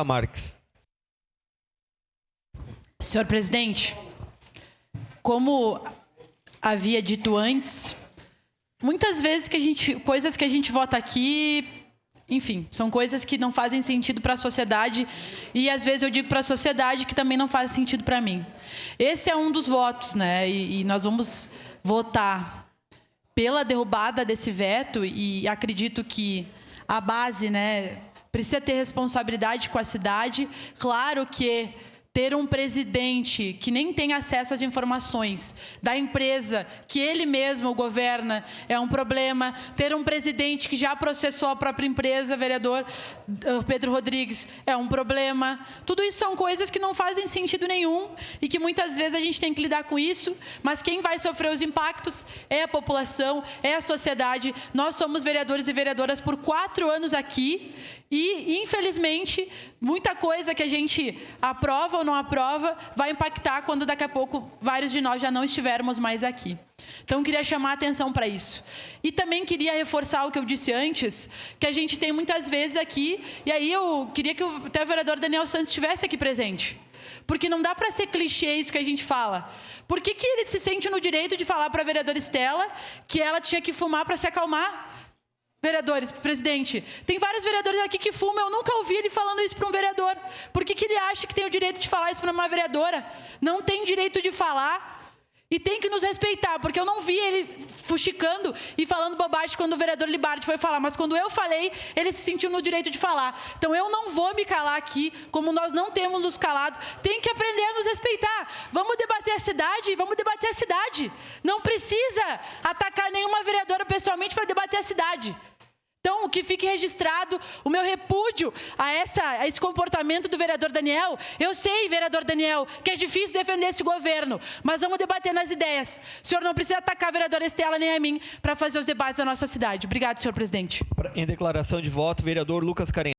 Marques. Senhor presidente, como havia dito antes, muitas vezes coisas que a gente vota aqui, enfim, são coisas que não fazem sentido para a sociedade e às vezes eu digo para a sociedade que também não faz sentido para mim. Esse é um dos votos, né? E nós vamos votar pela derrubada desse veto e acredito que a base, né, precisa ter responsabilidade com a cidade. Claro que ter um presidente que nem tem acesso às informações da empresa que ele mesmo governa é um problema. Ter um presidente que já processou a própria empresa, vereador Pedro Rodrigues, é um problema. Tudo isso são coisas que não fazem sentido nenhum e que muitas vezes a gente tem que lidar com isso, mas quem vai sofrer os impactos é a população, é a sociedade. Nós somos vereadores e vereadoras por 4 anos aqui e, infelizmente, muita coisa que a gente aprova ou não aprova vai impactar quando daqui a pouco vários de nós já não estivermos mais aqui. Então, queria chamar a atenção para isso. E também queria reforçar o que eu disse antes, que a gente tem muitas vezes aqui, e aí eu queria que até o vereador Daniel Santos estivesse aqui presente. Porque não dá para ser clichê isso que a gente fala. Por que ele se sente no direito de falar para a vereadora Estela que ela tinha que fumar para se acalmar? Vereadores, presidente, tem vários vereadores aqui que fumam, eu nunca ouvi ele falando isso para um vereador. Por que ele acha que tem o direito de falar isso para uma vereadora? Não tem direito de falar e tem que nos respeitar, porque eu não vi ele fuxicando e falando bobagem quando o vereador Libardi foi falar, mas quando eu falei, ele se sentiu no direito de falar. Então eu não vou me calar aqui, como nós não temos nos calado, tem que aprender a nos respeitar. Vamos debater a cidade, vamos debater a cidade. Não precisa atacar nenhuma vereadora pessoalmente para debater a cidade. Então, que fique registrado o meu repúdio a esse comportamento do vereador Daniel. Eu sei, vereador Daniel, que é difícil defender esse governo, mas vamos debater nas ideias. O senhor não precisa atacar a vereadora Estela nem a mim para fazer os debates da nossa cidade. Obrigado, senhor presidente. Em declaração de voto, vereador Lucas Carente.